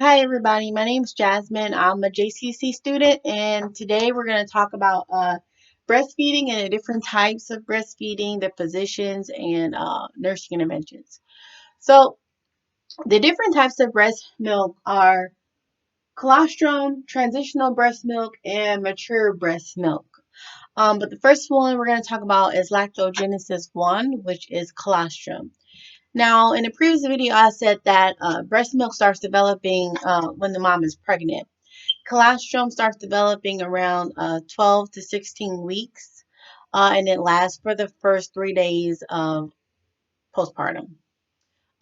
Hi everybody, my name's Jasmine. I'm a JCC student and today we're going to talk about breastfeeding and the different types of breastfeeding, the positions, and nursing interventions. So the different types of breast milk are colostrum, transitional breast milk, and mature breast milk. But the first one we're going to talk about is Lactogenesis I, which is colostrum. Now, in the previous video, I said that breast milk starts developing when the mom is pregnant. Colostrum starts developing around 12 to 16 weeks, and it lasts for the first 3 days of postpartum.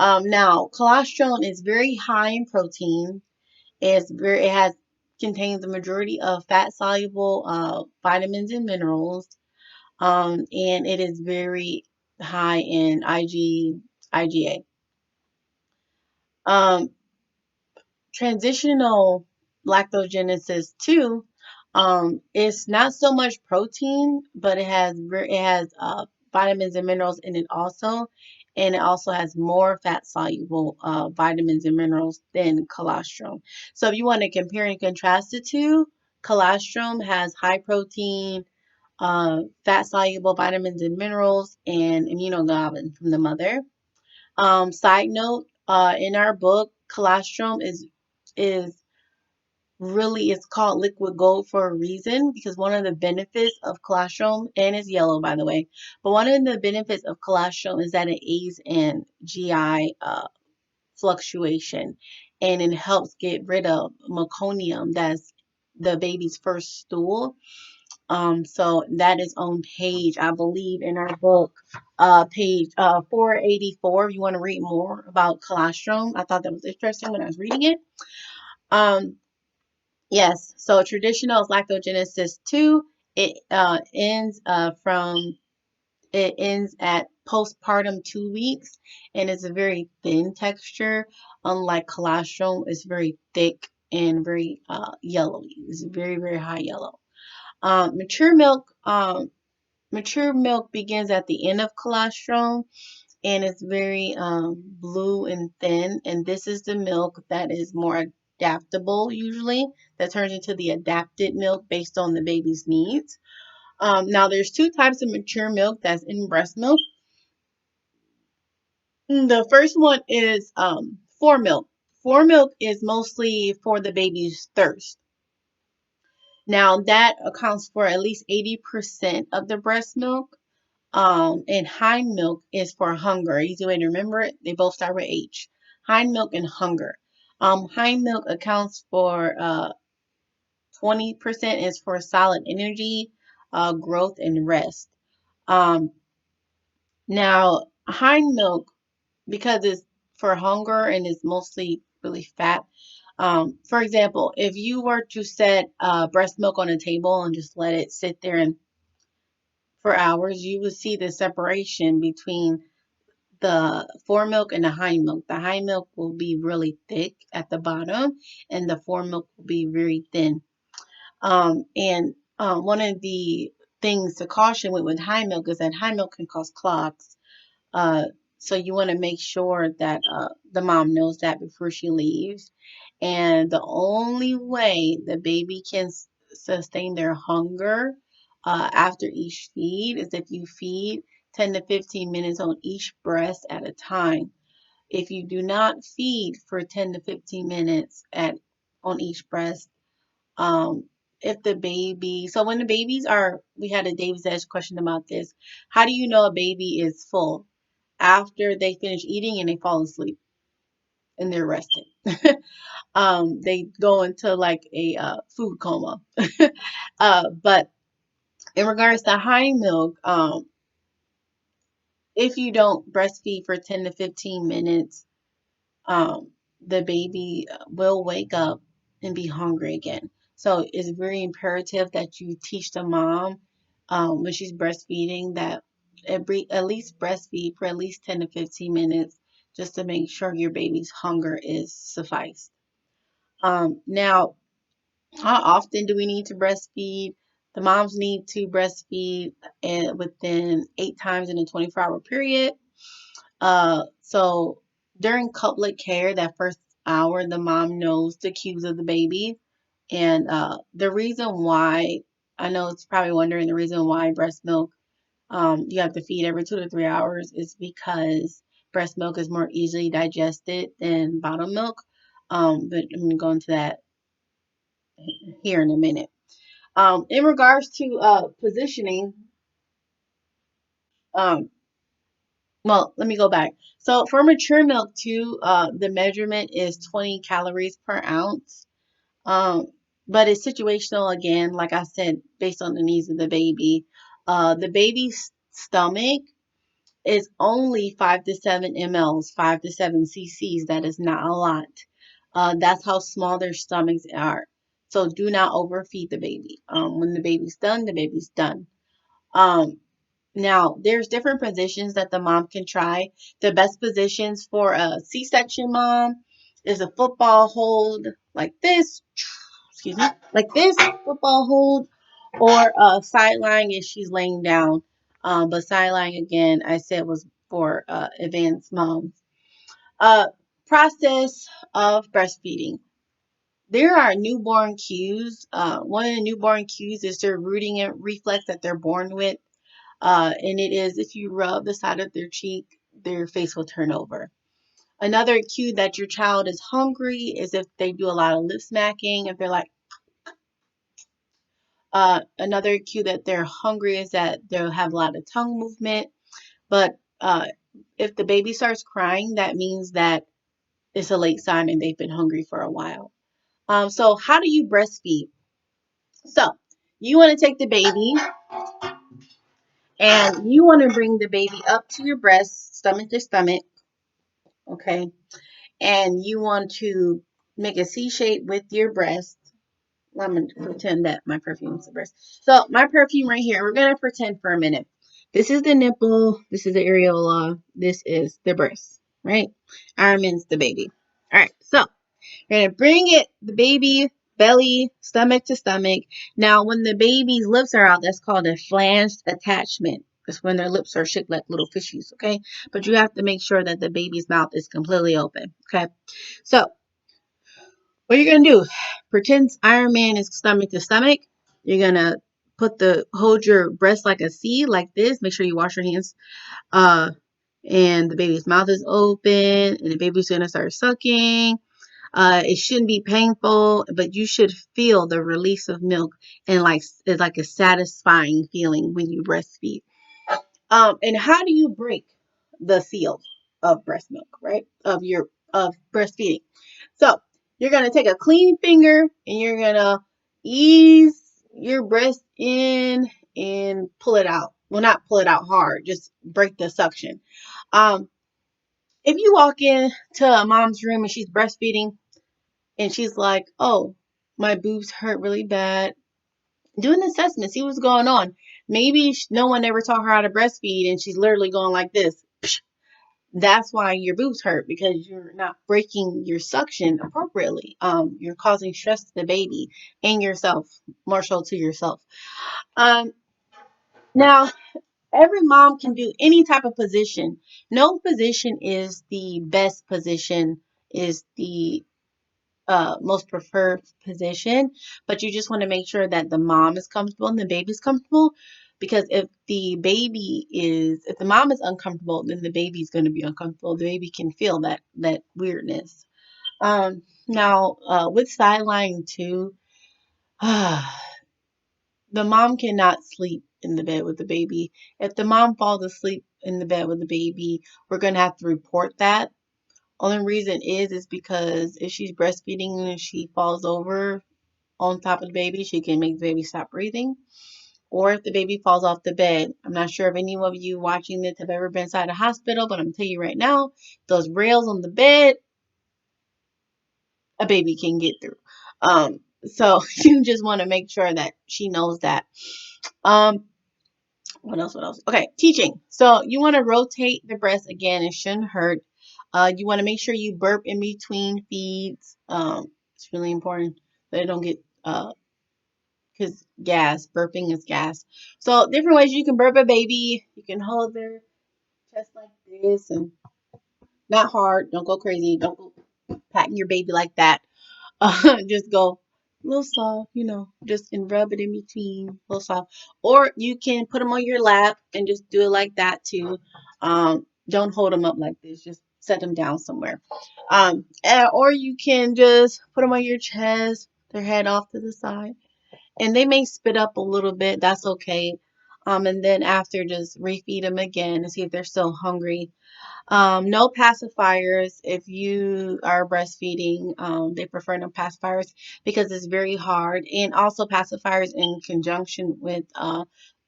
Now, colostrum is very high in protein. It has contains the majority of fat soluble vitamins and minerals, and it is very high in IgA. Um, Transitional lactogenesis II, it's not so much protein, but it has vitamins and minerals in it also, and it also has more fat soluble vitamins and minerals than colostrum. So if you want to compare and contrast the two, colostrum has high protein, fat soluble vitamins and minerals, and immunoglobulin from the mother. Side note, in our book, colostrum is really it's called liquid gold for a reason because one of the benefits of colostrum, and it's yellow by the way, but one of the benefits of colostrum is that it aids in GI fluctuation, and it helps get rid of meconium, that's the baby's first stool. So that is on page, I believe, in our book, page 484. If you want to read more about colostrum, I thought that was interesting when I was reading it. Um, yes. So traditional is lactogenesis two. It ends at postpartum 2 weeks, and it's a very thin texture. Unlike colostrum, it's very thick and very yellowy. It's very high yellow. Um, mature milk. Um, Mature milk begins at the end of colostrum and it's very blue and thin. And this is the milk that is more adaptable usually, that turns into the adapted milk based on the baby's needs. Now, there's two types of mature milk that's in breast milk. The first one is fore milk. Fore milk is mostly for the baby's thirst. Now, that accounts for at least 80% of the breast milk. And hind milk is for hunger. Easy way to remember it. They both start with H. Hind milk and hunger. Hind milk accounts for 20% is for solid energy, growth, and rest. Um, Now, hind milk, because it's for hunger and it's mostly really fat. For example, if you were to set breast milk on a table and just let it sit there and for hours, you would see the separation between the fore milk and the hind milk. The hind milk will be really thick at the bottom, and the fore milk will be very thin. And one of the things to caution with hind milk is that hind milk can cause clots. Uh, so you want to make sure that the mom knows that before she leaves. And the only way the baby can sustain their hunger after each feed is if you feed 10 to 15 minutes on each breast at a time. If you do not feed for 10 to 15 minutes at on each breast, um, if the baby, so when the babies are, we had a David's Edge question about this. How do you know a baby is full? After they finish eating and they fall asleep and they're resting. They go into like a food coma. But in regards to high milk, if you don't breastfeed for 10 to 15 minutes, um, the baby will wake up and be hungry again. So it's very imperative that you teach the mom when she's breastfeeding that at least breastfeed for at least 10 to 15 minutes just to make sure your baby's hunger is sufficed. Now, how often do we need to breastfeed? The moms need to breastfeed within 8 times in a 24-hour period. So during couplet care, that first hour, the mom knows the cues of the baby. And the reason why, I know it's probably wondering the reason why breast milk you have to feed every 2 to 3 hours is because breast milk is more easily digested than bottle milk. But I'm going to go into that here in a minute. In regards to positioning, um, well, let me go back. So for mature milk too, the measurement is 20 calories per ounce. Um, but it's situational again, like I said, based on the needs of the baby. The baby's stomach is only 5 to 7 mLs, 5 to 7 cc's. That is not a lot. That's how small their stomachs are. So do not overfeed the baby. When the baby's done, the baby's done. Um, Now, there's different positions that the mom can try. The best positions for a C-section mom is a football hold like this, excuse me, like this, football hold, or a sideline if she's laying down. But sideline, again, I said was for advanced moms. Uh, Process of breastfeeding. There are newborn cues. One of the newborn cues is their rooting reflex that they're born with. And it is if you rub the side of their cheek, their face will turn over. Another cue that your child is hungry is if they do a lot of lip smacking. If they're like, another cue that they're hungry is that they'll have a lot of tongue movement. But if the baby starts crying, that means that it's a late sign and they've been hungry for a while. So how do you breastfeed? So you want to take the baby and you want to bring the baby up to your breast, stomach to stomach. Okay. And you want to make a C shape with your breast. I'm going to pretend that my perfume is the breast. So my perfume right here, we're going to pretend for a minute. This is the nipple. This is the areola. This is the breast, right? Ironman's the baby. All right. So we're going to bring it, the baby, belly, stomach to stomach. Now, when the baby's lips are out, that's called a flanged attachment. That's when their lips are shaped like little fishies, okay? But you have to make sure that the baby's mouth is completely open, okay? So what you're gonna do, pretend Iron Man is stomach to stomach. You're gonna hold your breast like a C, like this. Make sure you wash your hands. Uh, and the baby's mouth is open, and the baby's gonna start sucking. It shouldn't be painful, but you should feel the release of milk, and it's like a satisfying feeling when you breastfeed. And how do you break the seal of breast milk, right? Of breastfeeding. So you're gonna take a clean finger and you're gonna ease your breast in and pull it out. Well, not pull it out hard, just break the suction. Um, if you walk in to a mom's room and she's breastfeeding and she's like, "Oh, my boobs hurt really bad," do an assessment, see what's going on. Maybe no one ever taught her how to breastfeed and she's literally going like this. That's why your boobs hurt, because you're not breaking your suction appropriately. You're causing stress to the baby and yourself, more so to yourself. Um, Now, every mom can do any type of position. No position is the best position, is the most preferred position, but you just want to make sure that the mom is comfortable and the baby's comfortable. Because if the mom is uncomfortable, then the baby's going to be uncomfortable. The baby can feel that weirdness. Now, with sideline too, the mom cannot sleep in the bed with the baby. If the mom falls asleep in the bed with the baby, we're going to have to report that. Only reason is because if she's breastfeeding and she falls over on top of the baby, she can make the baby stop breathing. Or if the baby falls off the bed. I'm not sure if any of you watching this have ever been inside a hospital, but I'm going to tell you right now, those rails on the bed, a baby can get through. So you just want to make sure that she knows that. Um, what else? What else? Okay, teaching. So you want to rotate the breast again. It shouldn't hurt. You want to make sure you burp in between feeds. It's really important that it don't get because burping is gas. So different ways you can burp a baby. You can hold their chest like this and not hard. Don't go crazy. Don't go patting your baby like that, just go a little soft, just and rub it in between, a little soft. Or you can put them on your lap and just do it like that too. Don't hold them up like this. Just set them down somewhere. Or you can just put them on your chest, their head off to the side, and they may spit up a little bit. That's okay. And then after, just refeed them again and see if they're still hungry. No pacifiers if you are breastfeeding. They prefer no pacifiers because it's very hard. And also pacifiers in conjunction with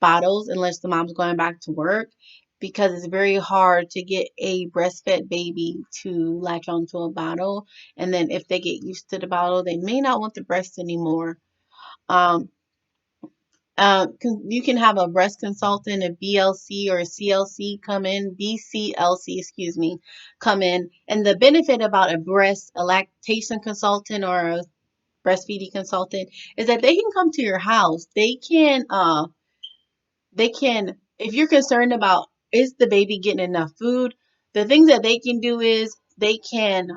bottles, unless the mom's going back to work, because it's very hard to get a breastfed baby to latch onto a bottle. And then if they get used to the bottle, they may not want the breast anymore. Um, you can have a breast consultant, a BLC or a CLC come in, BCLC, excuse me, come in. And the benefit about a lactation consultant or a breastfeeding consultant is that they can come to your house. They can, if you're concerned about is the baby getting enough food, the things that they can do is they can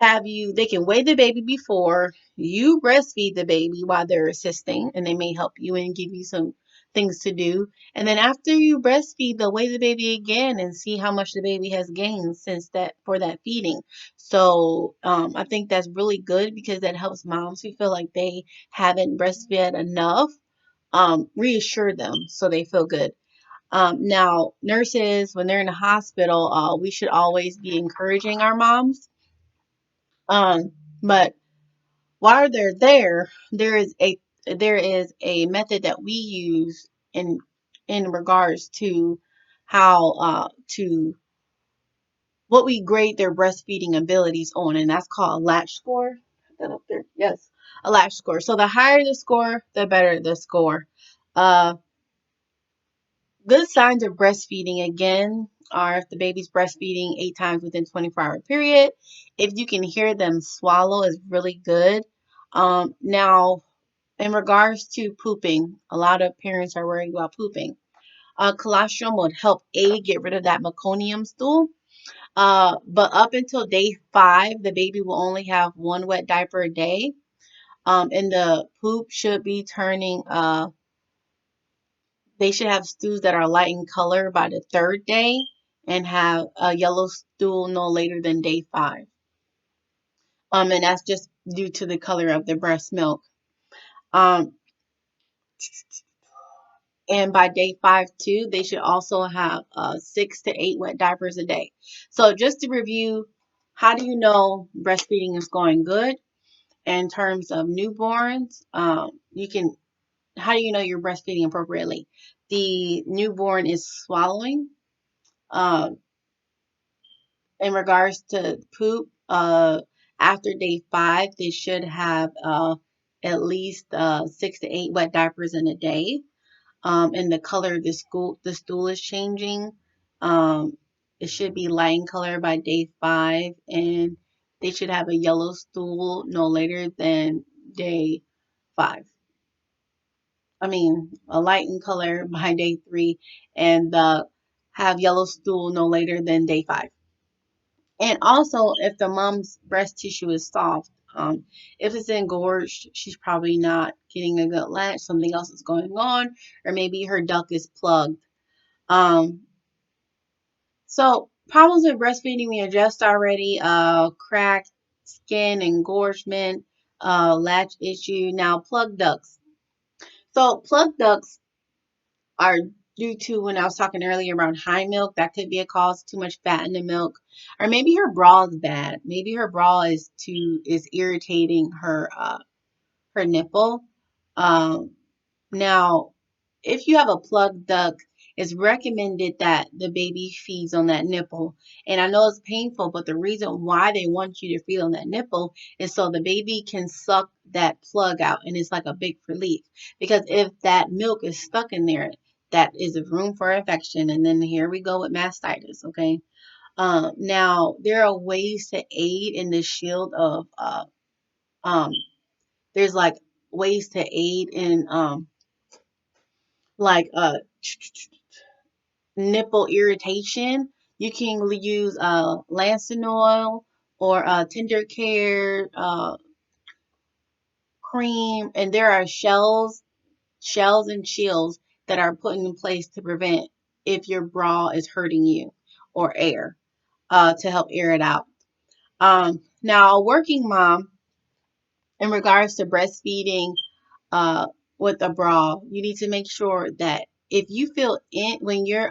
they can weigh the baby before you breastfeed the baby while they're assisting, and they may help you and give you some things to do. And then after you breastfeed, they'll weigh the baby again and see how much the baby has gained since that for that feeding. So I think that's really good because that helps moms who feel like they haven't breastfed enough, reassure them so they feel good. Now, nurses, when they're in the hospital, we should always be encouraging our moms. But while they're there, there is a method that we use in regards to how to what we grade their breastfeeding abilities on, and that's called a latch score. Put that up there. Yes, a latch score. So the higher the score, the better the score. Uh, Good signs of breastfeeding again are if the baby's breastfeeding 8 times within 24-hour period. If you can hear them swallow is really good. Now, in regards to pooping, a lot of parents are worried about pooping. Colostrum would help get rid of that meconium stool. But up until day 5, the baby will only have one wet diaper a day. And the poop should be turning they should have stools that are light in color by the 3rd day and have a yellow stool no later than day 5. And that's just due to the color of the breast milk. Um, and by day 5 too, they should also have 6 to 8 wet diapers a day. So just to review, how do you know breastfeeding is going good in terms of newborns? You can. How do you know you're breastfeeding appropriately? The newborn is swallowing. Uh, in regards to poop, after day 5, they should have at least 6 to 8 wet diapers in a day. And the color of the stool is changing. Um, it should be light in color by day 5, and they should have a yellow stool no later than day 5. I mean, a light in color by day 3, and have yellow stool no later than day 5. And also, if the mom's breast tissue is soft, if it's engorged, she's probably not getting a good latch. Something else is going on, or maybe her duct is plugged. Um, so problems with breastfeeding we addressed already. Cracked skin, engorgement, latch issue. Now, plugged ducts. So plugged ducts are due to when I was talking earlier around high milk, that could be a cause, too much fat in the milk. Or maybe her bra is bad. Maybe her bra is irritating her nipple. Um Now, if you have a plugged duct, it's recommended that the baby feeds on that nipple. And I know it's painful, but the reason why they want you to feed on that nipple is so the baby can suck that plug out, and it's like a big relief. Because if that milk is stuck in there, that is a room for infection. And then here we go with mastitis, okay? Now, there are ways to aid in the shield of, um, there's like ways to aid in, like nipple irritation. You can use Lansing oil or Tender Care cream, and there are shells and shields that are put in place to prevent if your bra is hurting you, or air, to help air it out. Now, a working mom, in regards to breastfeeding with a bra, you need to make sure that if you feel in when you're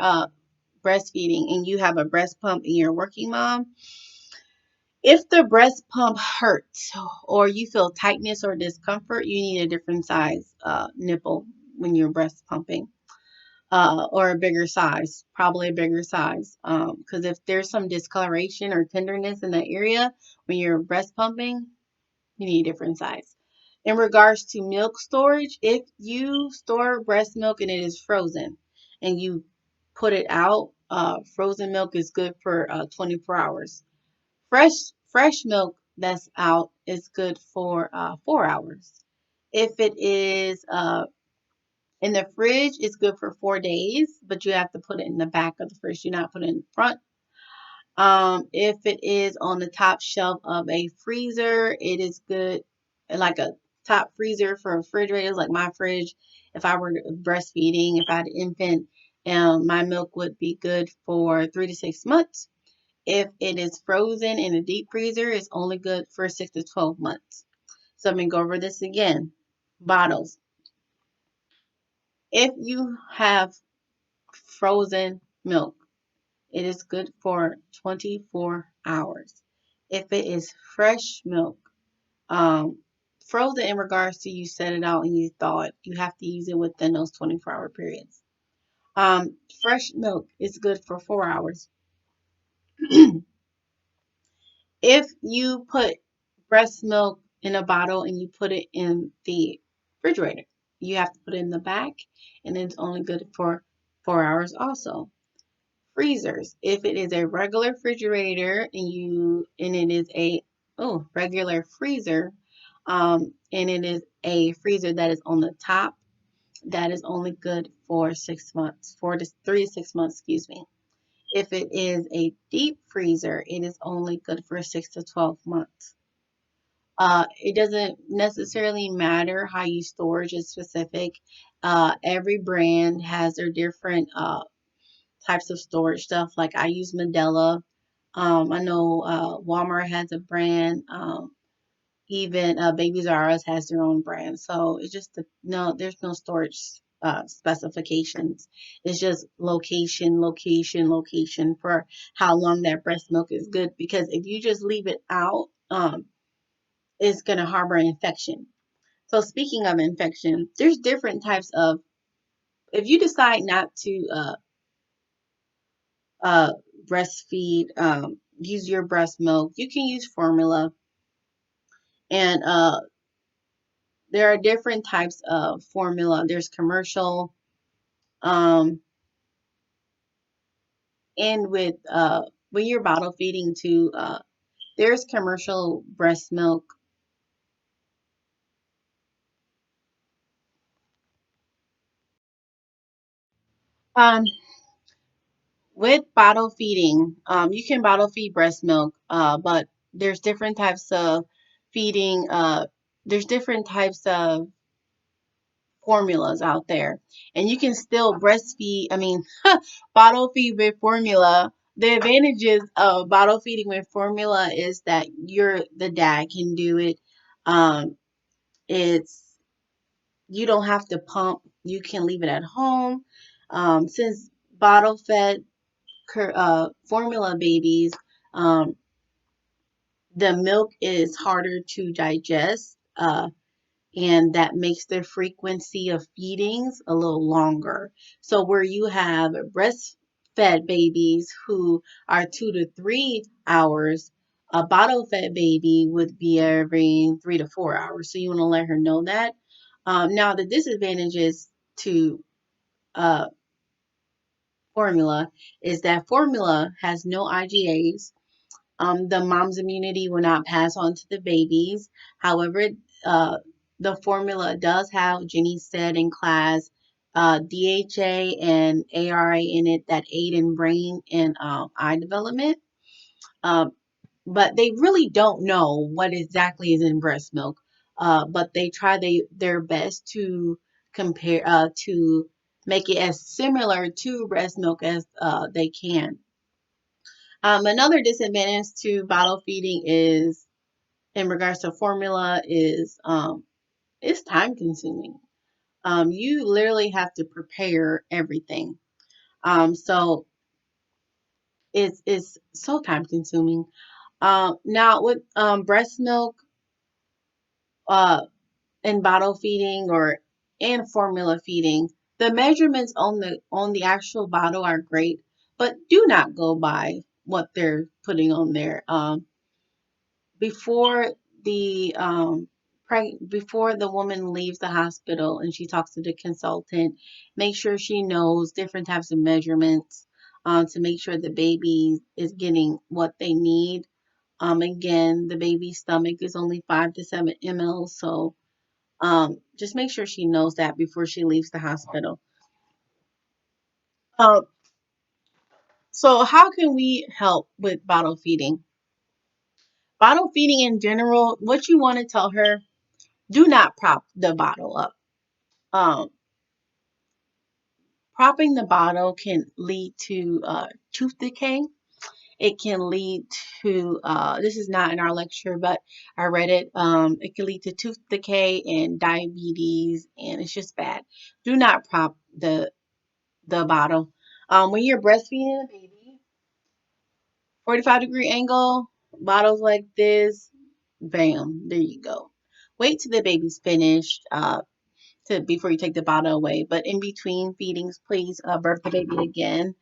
breastfeeding and you have a breast pump and you're a working mom, if the breast pump hurts or you feel tightness or discomfort, you need a different size nipple when you're breast pumping, or a bigger size, probably a bigger size. Because if there's some discoloration or tenderness in that area when you're breast pumping, you need a different size. In regards to milk storage, if you store breast milk and it is frozen and you put it out, frozen milk is good for 24 hours. Fresh milk that's out is good for 4 hours. If it is in the fridge, it's good for 4 days, but you have to put it in the back of the fridge. Do not put it in the front. If it is on the top shelf of a freezer, it is good, like a top freezer for refrigerators, like my fridge. If I were breastfeeding, if I had an infant, my milk would be good for 3 to 6 months. If it is frozen in a deep freezer, it's only good for 6 to 12 months. So I'm going to go over this again. Bottles. If you have frozen milk, it is good for 24 hours. If it is fresh milk, um, frozen in regards to you set it out and you thaw it, you have to use it within those 24-hour periods. Fresh milk is good for 4 hours. If you put breast milk in a bottle and you put it in the refrigerator, you have to put it in the back, and it's only good for 4 hours also. Freezers. If it is a regular refrigerator and it is a regular freezer, and it is a freezer that is on the top, that is only good for 6 months, 3 to 6 months, excuse me. If it is a deep freezer, it is only good for 6 to 12 months. It doesn't necessarily matter how you storage is specific. Every brand has their different types of storage stuff. Like I use Medela. I know Walmart has a brand. Even Babies R Us has their own brand. So it's just no, there's no storage specifications. It's just location, location, location for how long that breast milk is good. Because if you just leave it out, it's gonna harbor an infection. So speaking of infection, there's different types of. If you decide not to uh, breastfeed, use your breast milk, you can use formula. And there are different types of formula. There's commercial, um, and with when you're bottle feeding too, there's commercial breast milk. Um, with bottle feeding, you can bottle feed breast milk, but there's different types of feeding. There's different types of formulas out there, and you can still breastfeed. I mean, bottle feed with formula. The advantages of bottle feeding with formula is that the dad can do it. Um, it's You don't have to pump. You can leave it at home. Since bottle fed formula babies, um, the milk is harder to digest. And that makes the frequency of feedings a little longer. So where you have breastfed babies who are 2 to 3 hours, a bottle fed baby would be every 3 to 4 hours. So you want to let her know that. Now the disadvantages to uh, formula is that formula has no IgAs. The mom's immunity will not pass on to the babies. However, uh, the formula does have, Jenny said in class, DHA and ARA in it that aid in brain and eye development. Um, but they really don't know what exactly is in breast milk. But they try their best to compare to make it as similar to breast milk as they can. Another disadvantage to bottle feeding is in regards to formula is it's time consuming. You literally have to prepare everything. So it's so time consuming. Now with breast milk uh and bottle feeding or and formula feeding, the measurements on the actual bottle are great, but do not go by what they're putting on there. Before the before the woman leaves the hospital and she talks to the consultant, make sure she knows different types of measurements to make sure the baby is getting what they need. Again, the baby's stomach is only 5 to 7 ml, so just make sure she knows that before she leaves the hospital. Uh, so how can we help with bottle feeding? Bottle feeding in general, what you want to tell her, do not prop the bottle up. Um, Propping the bottle can lead to tooth decay. It can lead to, this is not in our lecture, but I read it. It can lead to tooth decay and diabetes, and it's just bad. Do not prop the bottle. When you're breastfeeding a baby, 45-degree angle, bottles like this, bam, there you go. Wait till the baby's finished. Before you take the bottle away. But in between feedings, please birth the baby again.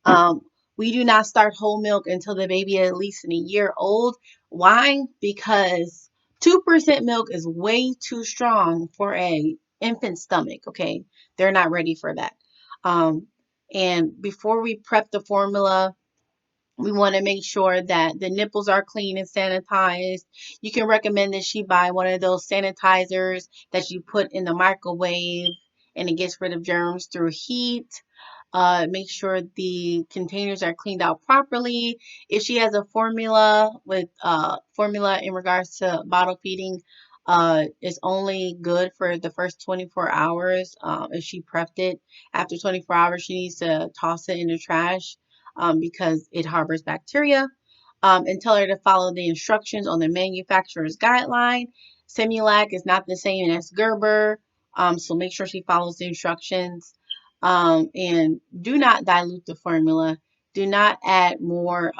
Um, we do not start whole milk until the baby is at least a year old. Why? Because 2% milk is way too strong for a infant stomach. Okay, they're not ready for that. Um, and before we prep the formula, we want to make sure that the nipples are clean and sanitized. You can recommend that she buy one of those sanitizers that you put in the microwave and it gets rid of germs through heat. Make sure the containers are cleaned out properly. If she has a formula with formula in regards to bottle feeding, it's only good for the first 24 hours. If she prepped it after 24 hours, she needs to toss it in the trash because it harbors bacteria. And tell her to follow the instructions on the manufacturer's guideline. Similac is not the same as Gerber, so make sure she follows the instructions. And do not dilute the formula. Do not add more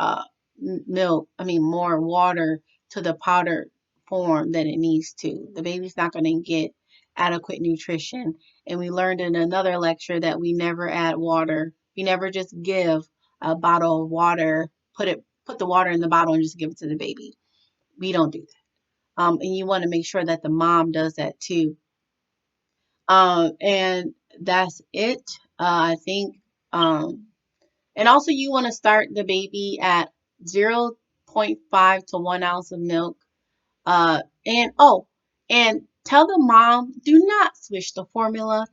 more water to the powder form than it needs to. The baby's not going to get adequate nutrition. And we learned in another lecture that we never add water. We never just give a bottle of water, put the water in the bottle and just give it to the baby. We don't do that. And you want to make sure that the mom does that too. And that's it. I think. And also you want to start the baby at 0.5 to 1 ounce of milk. And tell the mom, do not switch the formula.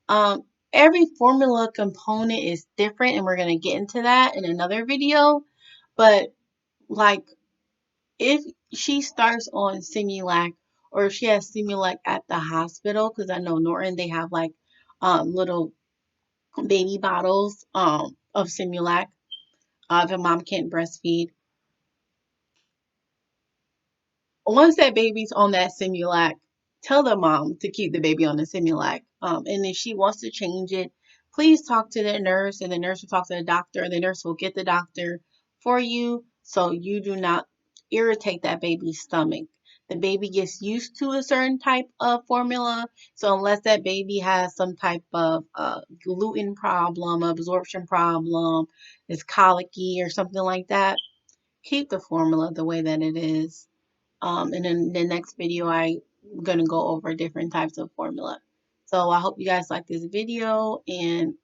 Um, every formula component is different, and we're going to get into that in another video. But like if she starts on Similac or if she has Similac at the hospital, because I know Norton, they have like little baby bottles of Similac if a mom can't breastfeed. Once that baby's on that Similac, tell the mom to keep the baby on the Similac. And if she wants to change it, please talk to the nurse, and the nurse will talk to the doctor, and the nurse will get the doctor for you so you do not irritate that baby's stomach. The baby gets used to a certain type of formula, so unless that baby has some type of gluten problem, absorption problem, is colicky or something like that, keep the formula the way that it is. And in the next video, I'm going to go over different types of formula. So I hope you guys like this video. And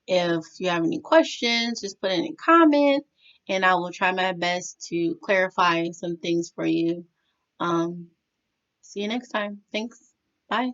if you have any questions, just put in a comment. And I will try my best to clarify some things for you. Um, See you next time. Thanks. Bye.